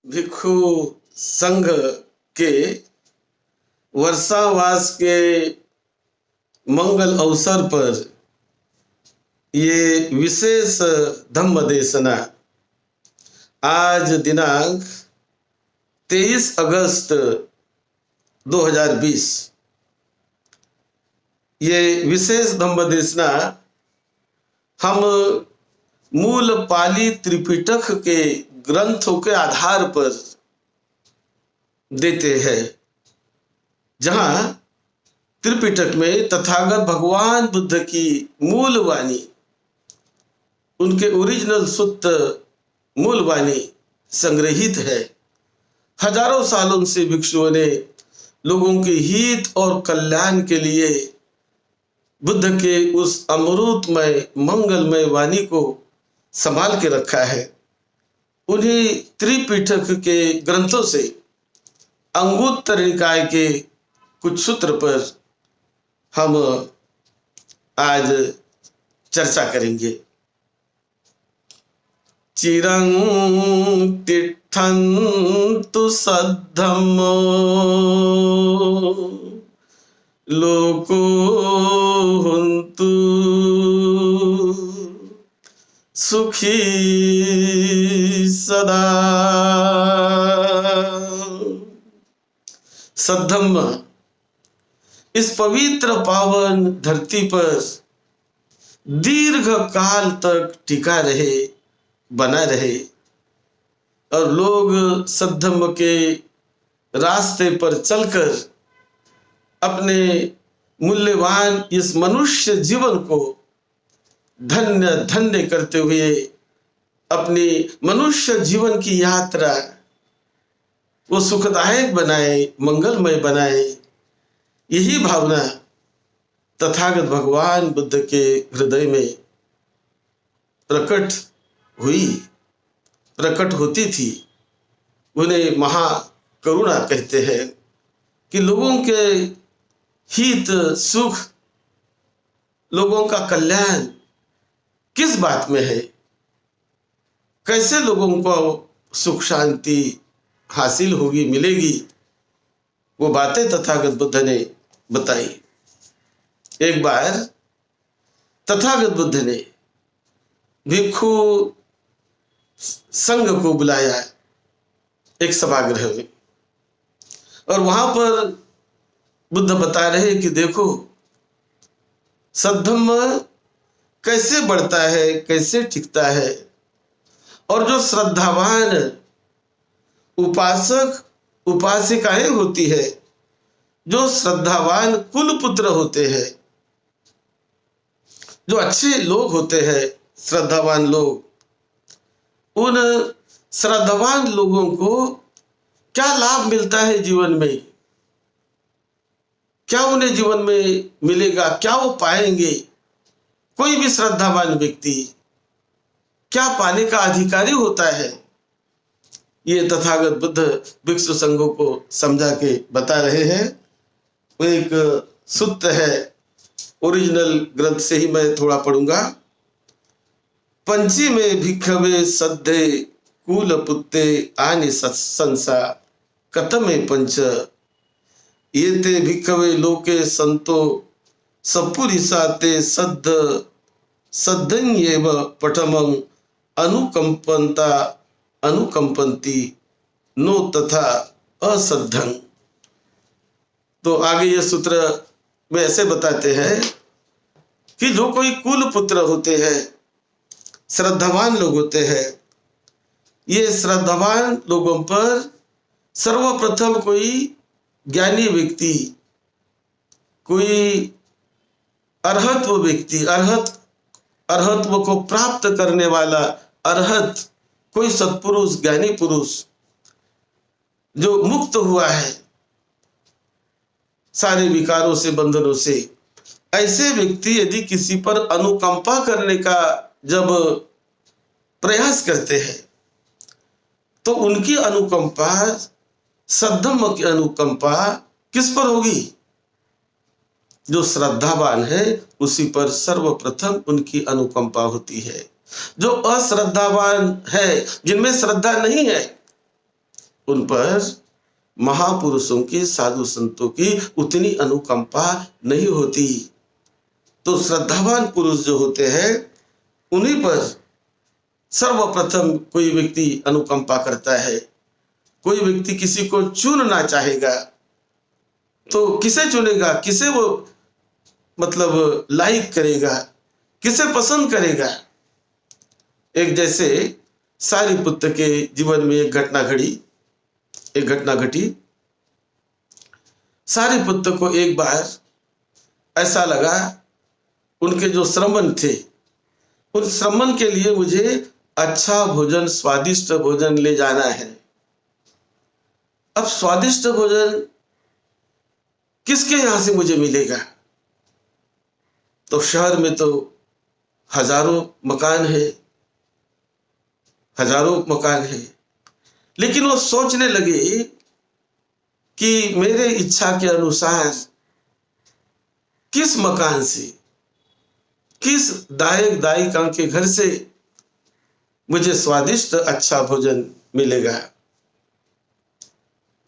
भिक्षु संघ के वर्षावास के मंगल अवसर पर ये विशेष धम्म देशना आज दिनांक 23 अगस्त 2020 ये विशेष धम्म देशना हम मूल पाली त्रिपिटक के ग्रंथों के आधार पर देते हैं, जहां त्रिपिटक में तथागत भगवान बुद्ध की मूल वाणी, उनके ओरिजिनल शुद्ध मूल वाणी संग्रहित है। हजारों सालों से भिक्षुओं ने लोगों के हित और कल्याण के लिए बुद्ध के उस अमृतमय मंगलमय वाणी को संभाल के रखा है। उन्हीं त्रिपिटक के ग्रंथों से अंगुत्तर निकाय के कुछ सूत्र पर हम आज चर्चा करेंगे। चिरं तिष्ठन्तु सद्धम्मो लोको हुन्तु सुखी सदा। सद्धम्म इस पवित्र पावन धरती पर दीर्घ काल तक टिका रहे, बना रहे और लोग सद्धम्म के रास्ते पर चलकर अपने मूल्यवान इस मनुष्य जीवन को धन्य धन्य करते हुए अपनी मनुष्य जीवन की यात्रा वो सुखदायक बनाए, मंगलमय बनाए। यही भावना तथागत भगवान बुद्ध के हृदय में प्रकट हुई, प्रकट होती थी। उन्हें महाकरुणा कहते हैं कि लोगों के हित सुख, लोगों का कल्याण किस बात में है, कैसे लोगों को सुख शांति हासिल होगी, मिलेगी, वो बातें तथागत बुद्ध ने बताई। एक बार तथागत बुद्ध ने भिक्षु संघ को बुलाया एक सभागृह में, और वहां पर बुद्ध बता रहे कि देखो सद्धम्म कैसे बढ़ता है, कैसे टिकता है, और जो श्रद्धावान उपासक उपासिकाएं होती है, जो श्रद्धावान कुल पुत्र होते हैं, जो अच्छे लोग होते हैं, श्रद्धावान लोग, उन श्रद्धावान लोगों को क्या लाभ मिलता है जीवन में, क्या उन्हें जीवन में मिलेगा, क्या वो पाएंगे। कोई भी श्रद्धावान व्यक्ति क्या पाने का अधिकारी होता है, ये तथागत बुद्ध भिक्षु संघों को समझा के बता रहे हैं। वो एक सूत्र है, ओरिजिनल ग्रंथ से ही मैं थोड़ा पढ़ूंगा। पंची में भिक्षवे सद्धे कुल पुत्ते आनि संसा कथमे पंच ये ते भिक्षवे लोके संतो सपुरिसाते सद्ध सद्धन्येव पठमं अनुकंपन्ता अनुकंपन्ति नो तथा असद्धं। तो आगे ये सूत्र में ऐसे बताते हैं कि जो कोई कुल पुत्र होते हैं, श्रद्धावान लोग होते हैं, ये श्रद्धावान लोगों पर सर्वप्रथम कोई ज्ञानी व्यक्ति, कोई अर्हत्व व्यक्ति, अर्हत्व को प्राप्त करने वाला अर्हत कोई सत्पुरुष, ज्ञानी पुरुष जो मुक्त हुआ है सारे विकारों से, बंधनों से, ऐसे व्यक्ति यदि किसी पर अनुकंपा करने का जब प्रयास करते हैं तो उनकी अनुकंपा, सद्धम्म की अनुकंपा किस पर होगी? जो श्रद्धावान है उसी पर सर्वप्रथम उनकी अनुकंपा होती है। जो अश्रद्धावान है, जिनमें श्रद्धा नहीं है, उन पर महापुरुषों की, साधु संतों की उतनी अनुकंपा नहीं होती। तो श्रद्धावान पुरुष जो होते हैं उन्हीं पर सर्वप्रथम कोई व्यक्ति अनुकंपा करता है। कोई व्यक्ति किसी को चुनना चाहेगा तो किसे चुनेगा, किसे वो मतलब लाइक करेगा, किसे पसंद करेगा। एक जैसे सारिपुत्र के जीवन में एक घटना घटी। सारिपुत्र को एक बार ऐसा लगा, उनके जो श्रमण थे उन श्रमण के लिए मुझे अच्छा भोजन, स्वादिष्ट भोजन ले जाना है। अब स्वादिष्ट भोजन किसके यहां से मुझे मिलेगा? तो शहर में तो हजारों मकान है, लेकिन वो सोचने लगे कि मेरे इच्छा के अनुसार किस मकान से, किस दायिका के घर से मुझे स्वादिष्ट अच्छा भोजन मिलेगा।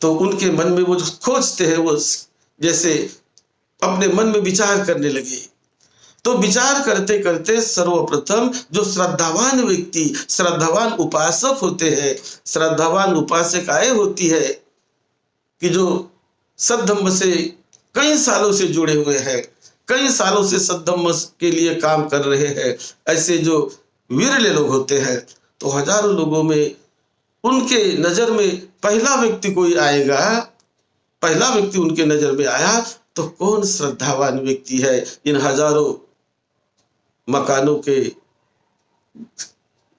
तो उनके मन में वो जो खोजते हैं, वो जैसे अपने मन में विचार करने लगे। तो विचार करते करते सर्वप्रथम जो श्रद्धावान व्यक्ति, श्रद्धावान उपासक होते हैं, श्रद्धावान उपासिकाएं होती है कि जो सद्धम्म से कई सालों से जुड़े हुए हैं, कई सालों से सद्धम्म के लिए काम कर रहे हैं, ऐसे जो विरले लोग होते हैं, तो हजारों लोगों में उनके नजर में पहला व्यक्ति कोई आएगा, पहला व्यक्ति उनके नजर में आया तो कौन श्रद्धावान व्यक्ति है इन हजारों मकानों के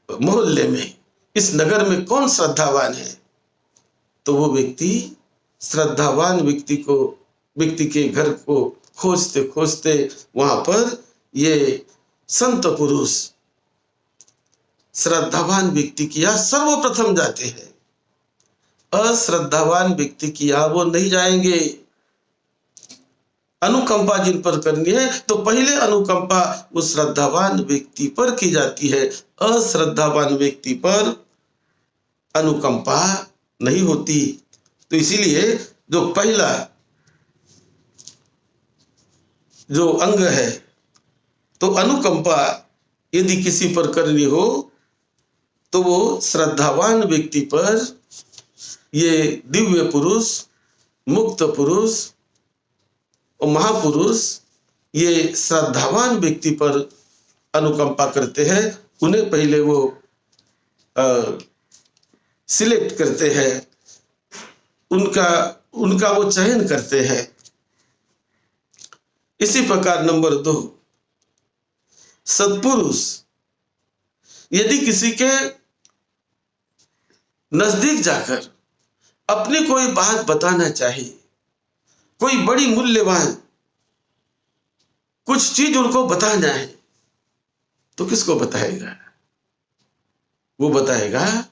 मोहल्ले में, इस नगर में कौन श्रद्धावान है? तो वो व्यक्ति श्रद्धावान व्यक्ति के घर को खोजते खोजते वहां पर ये संत पुरुष श्रद्धावान व्यक्ति की यहाँ सर्वप्रथम जाते हैं। अश्रद्धावान व्यक्ति की यहाँ वो नहीं जाएंगे। अनुकंपा जिन पर करनी है तो पहले अनुकंपा उस श्रद्धावान व्यक्ति पर की जाती है, अश्रद्धावान व्यक्ति पर अनुकंपा नहीं होती। तो इसीलिए जो पहला जो अंग है, तो अनुकंपा यदि किसी पर करनी हो तो वो श्रद्धावान व्यक्ति पर, ये दिव्य पुरुष, मुक्त पुरुष और महापुरुष ये श्रद्धावान व्यक्ति पर अनुकंपा करते हैं। उन्हें पहले वो सिलेक्ट करते हैं, उनका वो चयन करते हैं। इसी प्रकार नंबर 2, सत्पुरुष यदि किसी के नजदीक जाकर अपनी कोई बात बताना चाहे, कोई बड़ी मूल्यवान कुछ चीज उनको बताना है, तो किसको बताएगा? वो बताएगा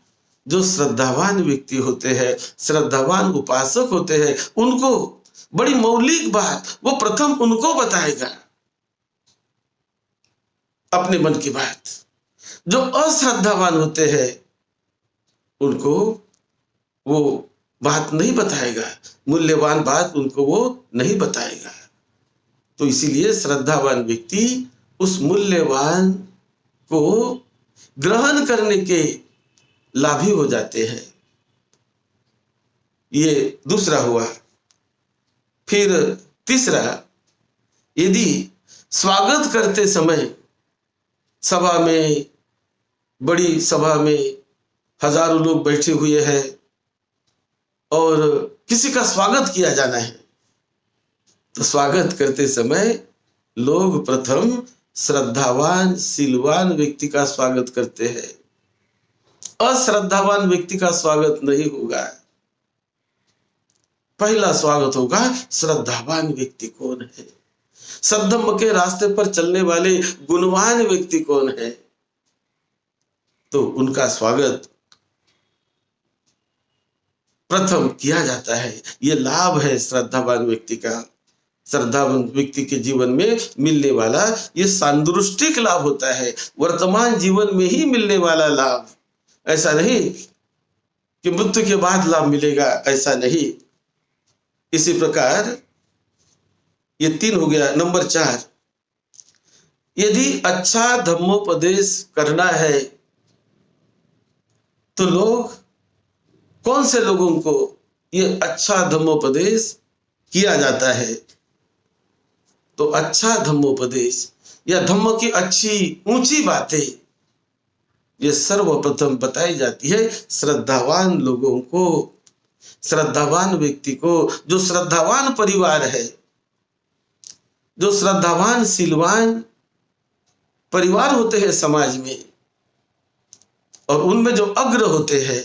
जो श्रद्धावान व्यक्ति होते हैं, श्रद्धावान उपासक होते हैं, उनको बड़ी मौलिक बात वो प्रथम उनको बताएगा, अपने मन की बात। जो अश्रद्धावान होते हैं उनको वो बात नहीं बताएगा, मूल्यवान बात उनको वो नहीं बताएगा। तो इसीलिए श्रद्धावान व्यक्ति उस मूल्यवान को ग्रहण करने के लाभी हो जाते हैं। ये दूसरा हुआ। फिर तीसरा, यदि स्वागत करते समय सभा में, बड़ी सभा में हजारों लोग बैठे हुए हैं और किसी का स्वागत किया जाना है, तो स्वागत करते समय लोग प्रथम श्रद्धावान शीलवान व्यक्ति का स्वागत करते हैं, अश्रद्धावान व्यक्ति का स्वागत नहीं होगा। पहला स्वागत होगा श्रद्धावान व्यक्ति कौन है, सद्धम्म के रास्ते पर चलने वाले गुणवान व्यक्ति कौन है, तो उनका स्वागत प्रथम किया जाता है। ये लाभ है श्रद्धावान व्यक्ति का। श्रद्धावान व्यक्ति के जीवन में मिलने वाला ये सांदृष्टिक लाभ होता है, वर्तमान जीवन में ही मिलने वाला लाभ। ऐसा नहीं कि मृत्यु के बाद लाभ मिलेगा, ऐसा नहीं। इसी प्रकार ये 3 हो गया। नंबर 4, यदि अच्छा धम्मोपदेश करना है तो लोग, कौन से लोगों को ये अच्छा धम्मोपदेश किया जाता है? तो अच्छा धम्मोपदेश या धम्म की अच्छी ऊंची बातें ये सर्वप्रथम बताई जाती है श्रद्धावान लोगों को, श्रद्धावान व्यक्ति को। जो श्रद्धावान परिवार है, जो श्रद्धावान शीलवान परिवार होते हैं समाज में, और उनमें जो अग्र होते हैं,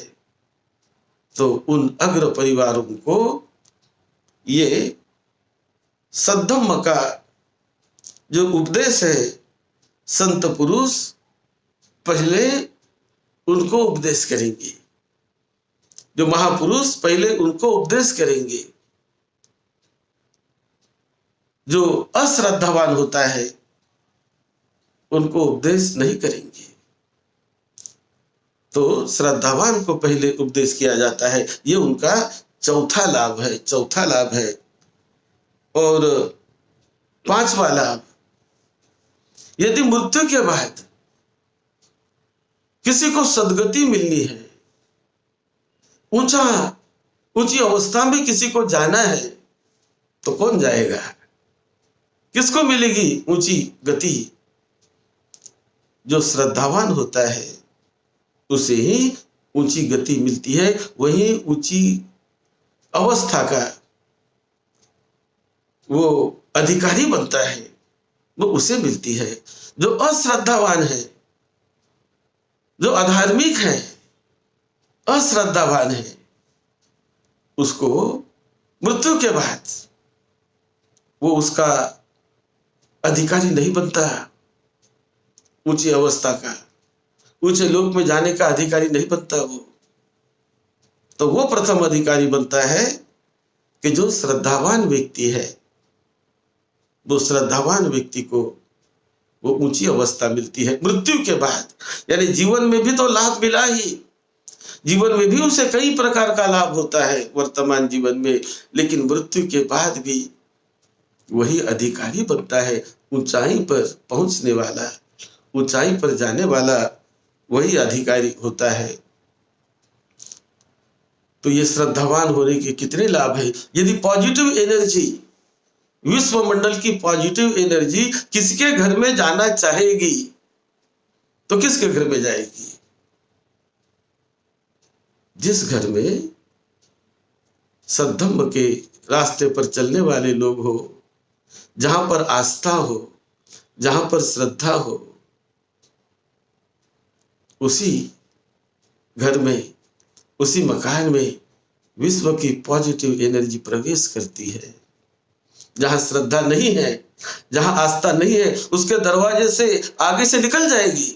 तो उन अग्र परिवारों को ये सद्धम्म का जो उपदेश है, संत पुरुष पहले उनको उपदेश करेंगे। जो महापुरुष पहले उनको उपदेश करेंगे। जो अश्रद्धावान होता है उनको उपदेश नहीं करेंगे। तो श्रद्धावान को पहले उपदेश किया जाता है। ये उनका चौथा लाभ है, चौथा लाभ है। और 5वां लाभ, यदि मृत्यु के बाद किसी को सद्गति मिलनी है, ऊंची अवस्था में किसी को जाना है, तो कौन जाएगा? किसको मिलेगी ऊंची गति? जो श्रद्धावान होता है उसे ही ऊंची गति मिलती है, वही ऊंची अवस्था का वो अधिकारी बनता है, वो उसे मिलती है। जो अश्रद्धावान है, जो अधार्मिक है, अश्रद्धावान है, उसको मृत्यु के बाद वो उसका अधिकारी नहीं बनता, ऊंची अवस्था का, ऊंचे लोक में जाने का अधिकारी नहीं बनता वो। तो वो प्रथम अधिकारी बनता है कि जो श्रद्धावान व्यक्ति है, वो श्रद्धावान व्यक्ति को वो ऊंची अवस्था मिलती है मृत्यु के बाद। यानी जीवन में भी तो लाभ मिला ही, जीवन में भी उसे कई प्रकार का लाभ होता है वर्तमान जीवन में, लेकिन मृत्यु के बाद भी वही अधिकारी बनता है। ऊंचाई पर पहुंचने वाला, ऊंचाई पर जाने वाला वही अधिकारी होता है। तो ये श्रद्धावान होने के कितने लाभ है। यदि पॉजिटिव एनर्जी, विश्वमंडल की पॉजिटिव एनर्जी किसके घर में जाना चाहेगी तो किसके घर में जाएगी? जिस घर में सद्धम्म के रास्ते पर चलने वाले लोग हो, जहां पर आस्था हो, जहां पर श्रद्धा हो, उसी घर में, उसी मकान में विश्व की पॉजिटिव एनर्जी प्रवेश करती है। जहां श्रद्धा नहीं है, जहां आस्था नहीं है, उसके दरवाजे से आगे से निकल जाएगी,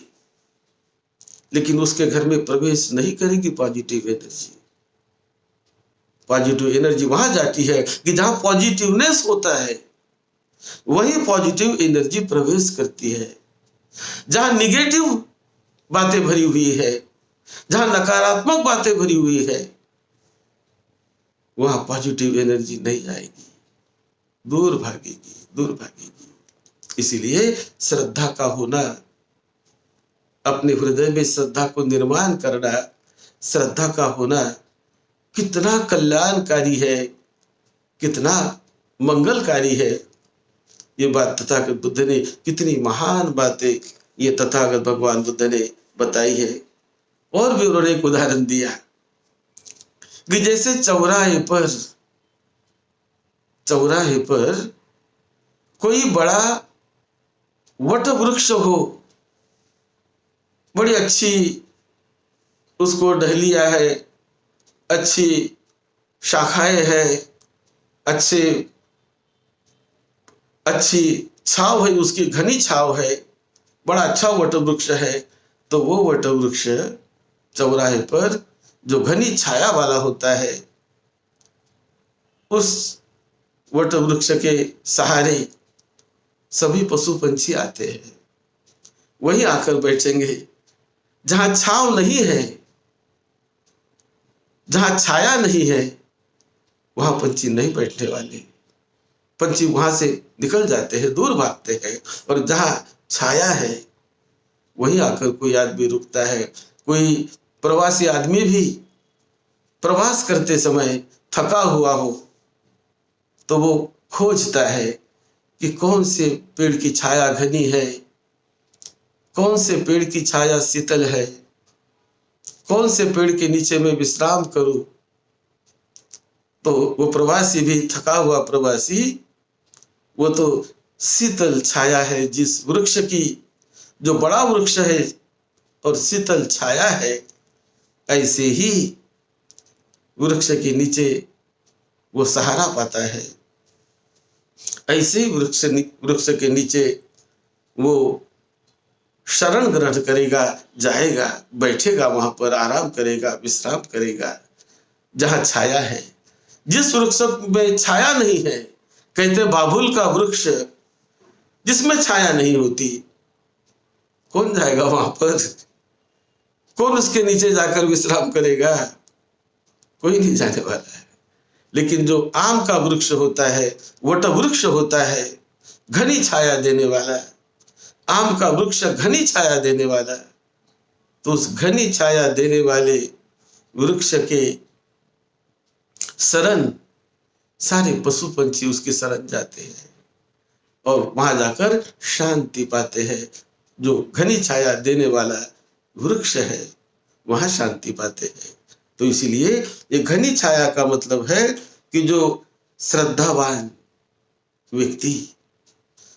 लेकिन उसके घर में प्रवेश नहीं करेगी पॉजिटिव एनर्जी। पॉजिटिव एनर्जी वहां जाती है कि जहां पॉजिटिवनेस होता है, वही पॉजिटिव एनर्जी प्रवेश करती है। जहां निगेटिव बातें भरी हुई है, जहां नकारात्मक बातें भरी हुई है, वहां पॉजिटिव एनर्जी नहीं आएगी, दूर भागेगी, दूर भागेगी। इसीलिए श्रद्धा का होना, अपने हृदय में श्रद्धा को निर्माण करना, श्रद्धा का होना कितना कल्याणकारी है, कितना मंगलकारी है। ये बात तथागत बुद्ध ने, कितनी महान बातें ये तथागत भगवान बुद्ध ने बताई है। और भी उन्होंने एक उदाहरण दिया कि जैसे चौराहे पर कोई बड़ा वट वृक्ष हो, बड़ी अच्छी उसको डहलिया है, अच्छी शाखाएं है, अच्छी छाव है, उसकी घनी छाव है, बड़ा अच्छा वट वृक्ष है। तो वो वट वृक्ष चौराहे पर जो घनी छाया वाला होता है, उस वट वृक्ष के सहारे सभी पशु पंछी आते हैं, वहीं आकर बैठेंगे। जहां छाव नहीं है, जहां छाया नहीं है वहां पंछी नहीं बैठने वाले, पंछी वहां से निकल जाते हैं, दूर भागते हैं। और जहां छाया है वहीं आकर कोई आदमी रुकता है। कोई प्रवासी आदमी भी प्रवास करते समय थका हुआ हो तो वो खोजता है कि कौन से पेड़ की छाया घनी है, कौन से पेड़ की छाया शीतल है, कौन से पेड़ के नीचे मैं विश्राम करूं। तो वो प्रवासी भी, थका हुआ प्रवासी, वो तो शीतल छाया है जिस वृक्ष की, जो बड़ा वृक्ष है और शीतल छाया है, ऐसे ही वृक्ष के नीचे वो सहारा पाता है। ऐसे ही वृक्ष के नीचे वो शरण ग्रहण करेगा, जाएगा, बैठेगा, वहां पर आराम करेगा, विश्राम करेगा जहां छाया है। जिस वृक्ष में छाया नहीं है, कहते बाबुल का वृक्ष जिसमें छाया नहीं होती, कौन जाएगा वहां पर? कौन उसके नीचे जाकर विश्राम करेगा? कोई नहीं जाने वाला है। लेकिन जो आम का वृक्ष होता है, वट वृक्ष होता है, घनी छाया देने वाला, आम का वृक्ष घनी छाया देने वाला, तो उस घनी छाया देने वाले वृक्ष के शरण सारे पशु पंछी उसके शरण जाते हैं और वहां जाकर शांति पाते हैं। जो घनी छाया देने वाला वृक्ष है वहां शांति पाते हैं। तो इसीलिए ये घनी छाया का मतलब है कि जो श्रद्धावान व्यक्ति,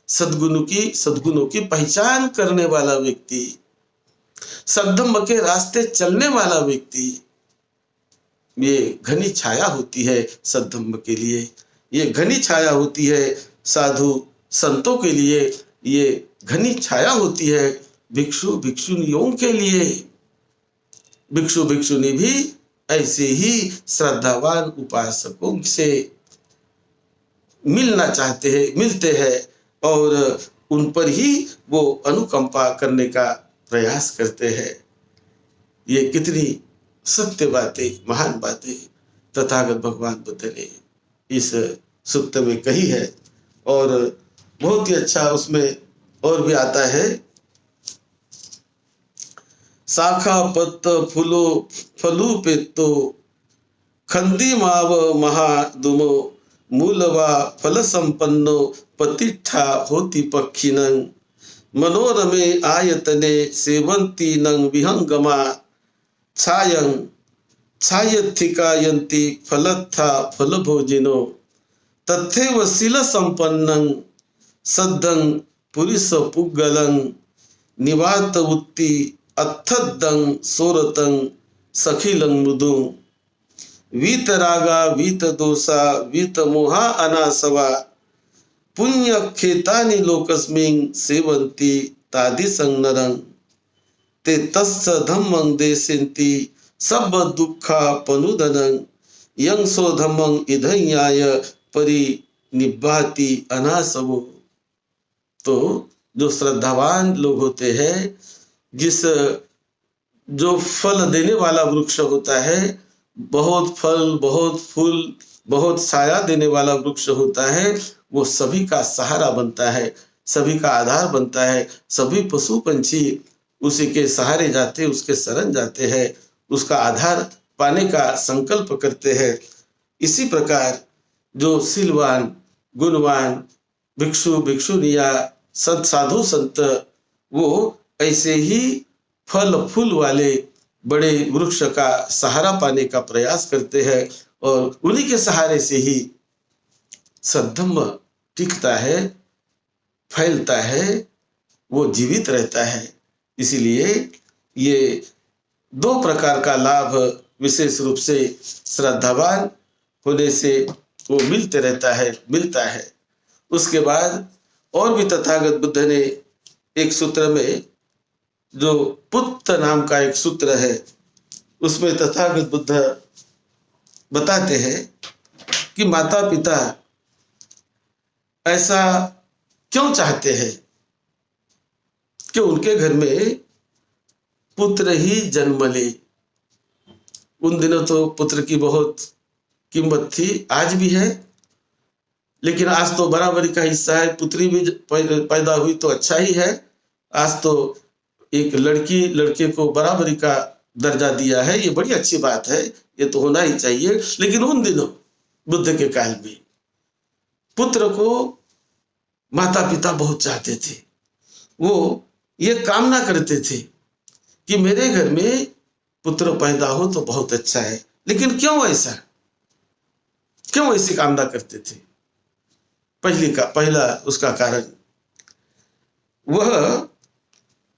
सद्गुणों की पहचान करने वाला व्यक्ति, सद्धम्म के रास्ते चलने वाला व्यक्ति, ये घनी छाया होती है सद्धम्म के लिए, ये घनी छाया होती है साधु संतों के लिए, ये घनी छाया होती है भिक्षु भिक्षुनियों के लिए। भिक्षु भिक्षुनी भी ऐसे ही श्रद्धावान उपासकों से मिलना चाहते हैं, मिलते हैं और उन पर ही वो अनुकंपा करने का प्रयास करते हैं। ये कितनी सत्य बातें, महान बातें तथागत भगवान बुद्ध ने इस सूक्त में कही है। और बहुत ही अच्छा उसमें और भी आता है, शाखा पत्त फूलो फलू पेत्तो खंदी माव महादुमो मूलवा फल संपन्नो पतिष्ठा होती पक्षिनं मनोरमे आयतने सेवंती नंग विहंगमा छायं छायत्थिकायन्ति फलत्था फलभोजिनो तथैव शील संपन्नं सद्धं पुरुष पुग्गलं निवात उत्ति अत्थदं सोरतं सखिलं मृदुं वीतरागा वीतदोषा वीतमोहा अनासवा पुण्यक्षेतानि लोकस्मिन् सेवन्ति तादिसं नरं ते तस्य धम्मं देशन्ति सब दुःखा पनुदनं यं सो धम्मं इधन्याय परिनिब्बाति अनासवो। तो जो श्रद्धावान लोग होते हैं, जो फल देने वाला वृक्ष होता है, बहुत फल, बहुत फूल, बहुत छाया देने वाला वृक्ष होता है, वो सभी का सहारा बनता है, सभी का आधार बनता है। सभी पशु पंछी उसी के सहारे जाते, उसके शरण जाते हैं, उसका आधार पाने का संकल्प करते हैं। इसी प्रकार जो शीलवान, गुणवान भिक्षु भिक्षुनिया, संत साधु संत, वो ऐसे ही फल फूल वाले बड़े वृक्ष का सहारा पाने का प्रयास करते हैं और उन्हीं के सहारे से ही सद्धम्म टिकता है, फैलता है, वो जीवित रहता है। इसीलिए ये दो प्रकार का लाभ विशेष रूप से श्रद्धावान होने से वो मिलता है। उसके बाद और भी तथागत बुद्ध ने एक सूत्र में, जो पुत्त नाम का एक सूत्र है, उसमें तथागत बुद्ध बताते हैं कि माता पिता ऐसा क्यों चाहते हैं कि उनके घर में पुत्र ही जन्म ले, उन दिनों तो पुत्र की बहुत कीमत थी, आज भी है, लेकिन आज तो बराबरी का हिस्सा है। पुत्री भी पैदा हुई तो अच्छा ही है। आज तो एक लड़की लड़के को बराबरी का दर्जा दिया है, ये बड़ी अच्छी बात है, ये तो होना ही चाहिए। लेकिन उन दिनों बुद्ध के काल में पुत्र को माता पिता बहुत चाहते थे। वो ये कामना करते थे कि मेरे घर में पुत्र पैदा हो तो बहुत अच्छा है। लेकिन क्यों ऐसा, क्यों ऐसी कामना करते थे? पहला उसका कारण, वह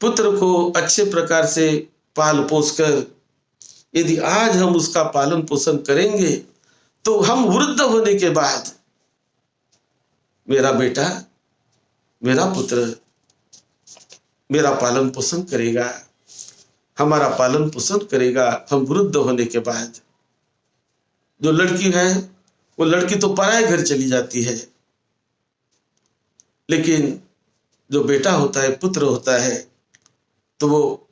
पुत्र को अच्छे प्रकार से पाल पोस कर यदि आज हम उसका पालन पोषण करेंगे तो हम वृद्ध होने के बाद मेरा बेटा, मेरा पुत्र मेरा पालन पोषण करेगा, हमारा पालन पोषण करेगा हम वृद्ध होने के बाद। जो लड़की है वो लड़की तो पराए घर चली जाती है, लेकिन जो बेटा होता है, पुत्र होता है, तो वो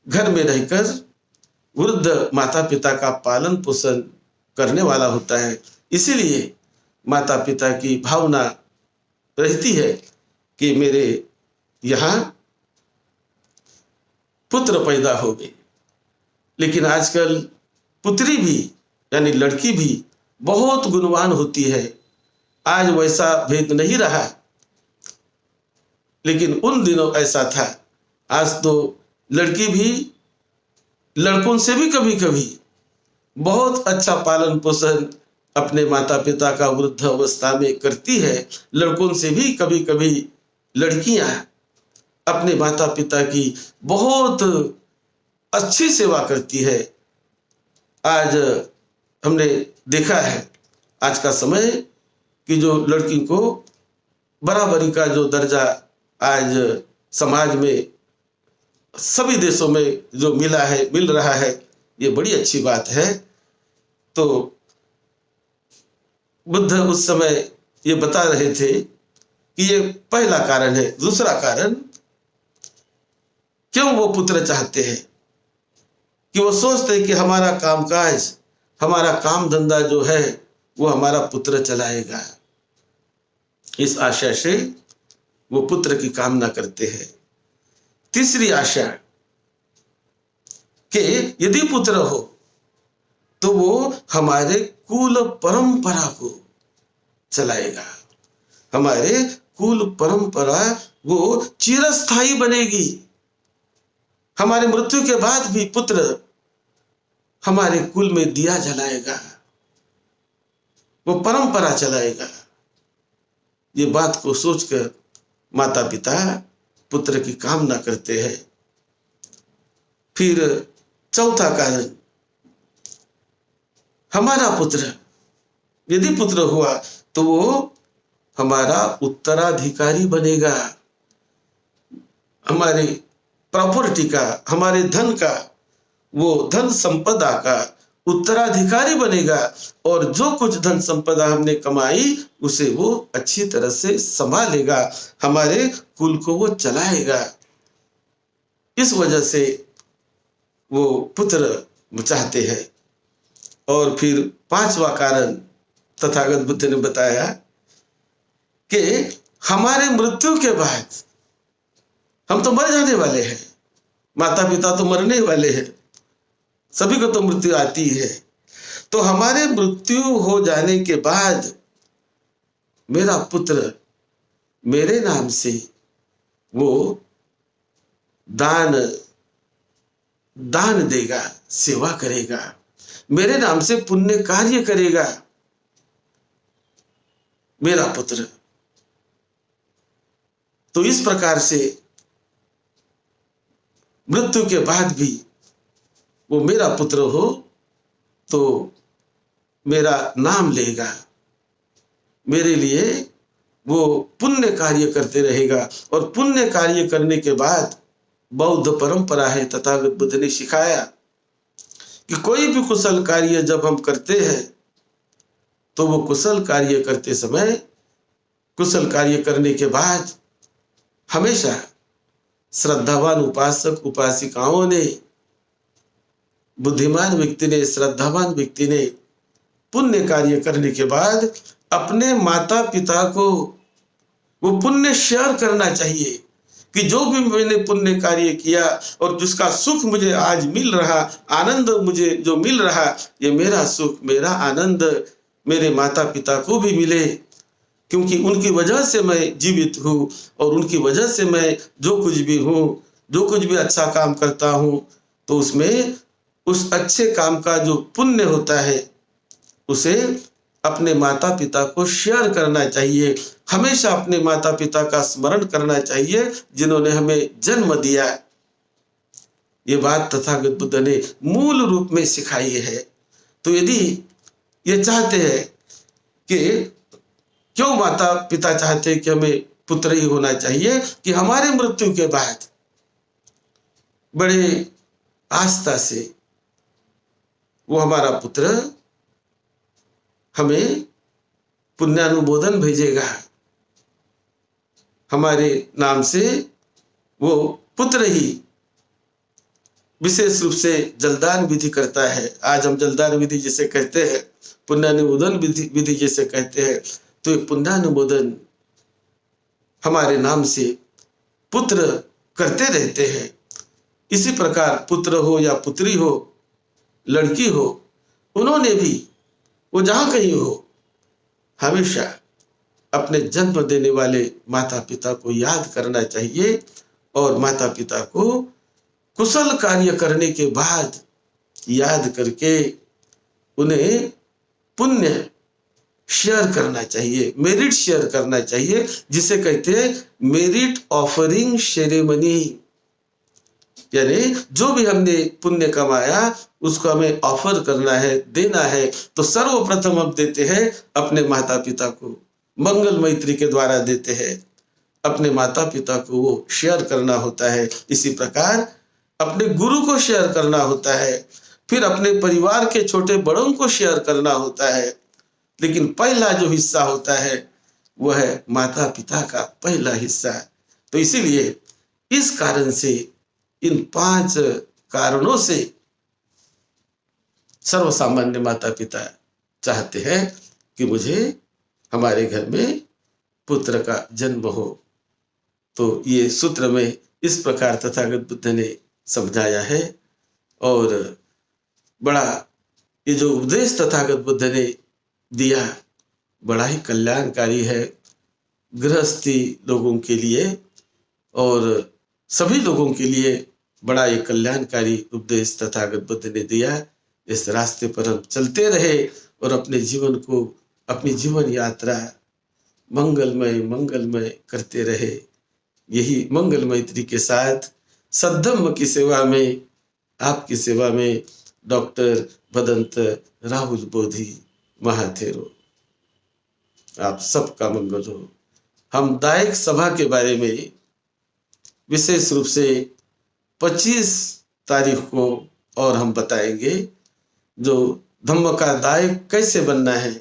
घर में रहकर वृद्ध माता पिता का पालन पोषण करने वाला होता है। इसीलिए माता पिता की भावना रहती है कि मेरे यहाँ पुत्र पैदा हो गए। लेकिन आजकल पुत्री भी यानी लड़की भी बहुत गुणवान होती है। आज वैसा भेद नहीं रहा, लेकिन उन दिनों ऐसा था। आज तो लड़की भी लड़कों से भी कभी कभी बहुत अच्छा पालन पोषण अपने माता पिता का वृद्ध अवस्था में करती है। लड़कों से भी कभी कभी लड़कियां अपने माता पिता की बहुत अच्छी सेवा करती है। आज हमने देखा है आज का समय कि जो लड़की को बराबरी का जो दर्जा आज समाज में सभी देशों में जो मिल रहा है, ये बड़ी अच्छी बात है। तो बुद्ध उस समय ये बता रहे थे कि ये पहला कारण है। दूसरा कारण, क्यों वो पुत्र चाहते हैं कि वो सोचते हैं कि हमारा कामकाज, हमारा काम धंधा जो है वो हमारा पुत्र चलाएगा। इस आशा से वो पुत्र की कामना करते हैं। तीसरी आशा कि यदि पुत्र हो तो वो हमारे कुल परंपरा को चलाएगा, हमारे कुल परंपरा वो चिरस्थायी बनेगी। हमारे मृत्यु के बाद भी पुत्र हमारे कुल में दिया जलाएगा, वो परंपरा चलाएगा। ये बात को सोचकर माता पिता पुत्र की कामना करते हैं। फिर चौथा कारण, हमारा पुत्र यदि पुत्र हुआ तो वो हमारा उत्तराधिकारी बनेगा, हमारी प्रॉपर्टी का, हमारे धन का, वो धन संपदा का उत्तराधिकारी बनेगा। और जो कुछ धन संपदा हमने कमाई उसे वो अच्छी तरह से संभालेगा, हमारे कुल को वो चलाएगा। इस वजह से वो पुत्र चाहते हैं। और फिर पांचवा कारण तथागत बुद्ध ने बताया कि हमारे मृत्यु के बाद, हम तो मर जाने वाले हैं, माता पिता तो मरने वाले हैं, सभी को तो मृत्यु आती है। तो हमारे मृत्यु हो जाने के बाद मेरा पुत्र मेरे नाम से वो दान देगा, सेवा करेगा, मेरे नाम से पुण्य कार्य करेगा मेरा पुत्र। तो इस प्रकार से मृत्यु के बाद भी वो मेरा पुत्र हो तो मेरा नाम लेगा, मेरे लिए वो पुण्य कार्य करते रहेगा। और पुण्य कार्य करने के बाद बौद्ध परंपरा है, तथागत बुद्ध ने सिखाया कि कोई भी कुशल कार्य जब हम करते हैं तो वो कुशल कार्य करते समय, कुशल कार्य करने के बाद हमेशा श्रद्धावान उपासक उपासिकाओं ने बुद्धिमान व्यक्ति ने, श्रद्धावान व्यक्ति ने पुण्य कार्य करने के बाद अपने माता पिता को वो पुण्य शेयर करना चाहिए कि जो भी मैंने पुण्य कार्य किया और जिसका सुख मुझे आज मिल रहा, आनंद मुझे जो मिल रहा, ये मेरा सुख, मेरा आनंद मेरे माता पिता को भी मिले, क्योंकि उनकी वजह से मैं जीवित हूँ और उनकी वजह से मैं जो कुछ भी हूँ, जो कुछ भी अच्छा काम करता हूँ, तो उसमें उस अच्छे काम का जो पुण्य होता है उसे अपने माता पिता को शेयर करना चाहिए। हमेशा अपने माता पिता का स्मरण करना चाहिए जिन्होंने हमें जन्म दिया। ये बात तथागत बुद्ध ने मूल रूप में सिखाई है। तो यदि ये चाहते हैं कि क्यों माता पिता चाहते हैं कि हमें पुत्र ही होना चाहिए, कि हमारे मृत्यु के बाद बड़े आस्था से वो हमारा पुत्र हमें पुण्यानुमोदन भेजेगा, हमारे नाम से वो पुत्र ही विशेष रूप से जलदान विधि करता है। आज हम जलदान विधि जिसे कहते हैं, पुण्यानुमोदन विधि जिसे कहते हैं, तो ये पुण्यानुमोदन हमारे नाम से पुत्र करते रहते हैं। इसी प्रकार पुत्र हो या पुत्री हो, लड़की हो, उन्होंने भी वो जहां कहीं हो हमेशा अपने जन्म देने वाले माता पिता को याद करना चाहिए और माता पिता को कुशल कार्य करने के बाद याद करके उन्हें पुण्य शेयर करना चाहिए, मेरिट शेयर करना चाहिए, जिसे कहते हैं मेरिट ऑफरिंग सेरेमनी। यानी जो भी हमने पुण्य कमाया उसको हमें ऑफर करना है, देना है। तो सर्वप्रथम हम देते हैं अपने माता पिता को, मंगल मैत्री के द्वारा देते हैं, अपने माता पिता को वो शेयर करना होता है। इसी प्रकार अपने गुरु को शेयर करना होता है, फिर अपने परिवार के छोटे बड़ों को शेयर करना होता है। लेकिन पहला जो हिस्सा होता है वह है माता पिता का पहला हिस्सा। तो इसीलिए इस कारण से, इन 5 कारणों से सर्वसामान्य माता पिता चाहते हैं कि मुझे हमारे घर में पुत्र का जन्म हो। तो ये सूत्र में इस प्रकार तथागत बुद्ध ने समझाया है और बड़ा ये जो उपदेश तथागत बुद्ध ने दिया बड़ा ही कल्याणकारी है गृहस्थी लोगों के लिए और सभी लोगों के लिए। बड़ा एक कल्याणकारी उपदेश तथागत बुद्ध ने दिया। इस रास्ते पर हम चलते रहे और अपने जीवन को, अपनी जीवन यात्रा मंगलमय करते रहे। यही मंगल मैत्री के साथ सद्धम्म की सेवा में, आपकी सेवा में डॉक्टर भदंत राहुल बोधी महाथेरो। आप सबका मंगल हो। हम दायक सभा के बारे में विशेष रूप से 25 तारीख को और हम बताएंगे, जो धम्म का दायक कैसे बनना है,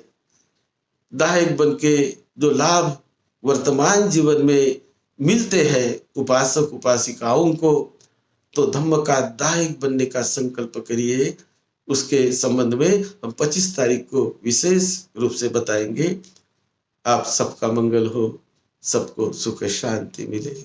दायक बन के जो लाभ वर्तमान जीवन में मिलते हैं उपासक उपासिकाओं को, तो धम्म का दायक बनने का संकल्प करिए। उसके संबंध में हम 25 तारीख को विशेष रूप से बताएंगे। आप सबका मंगल हो, सबको सुख शांति मिले।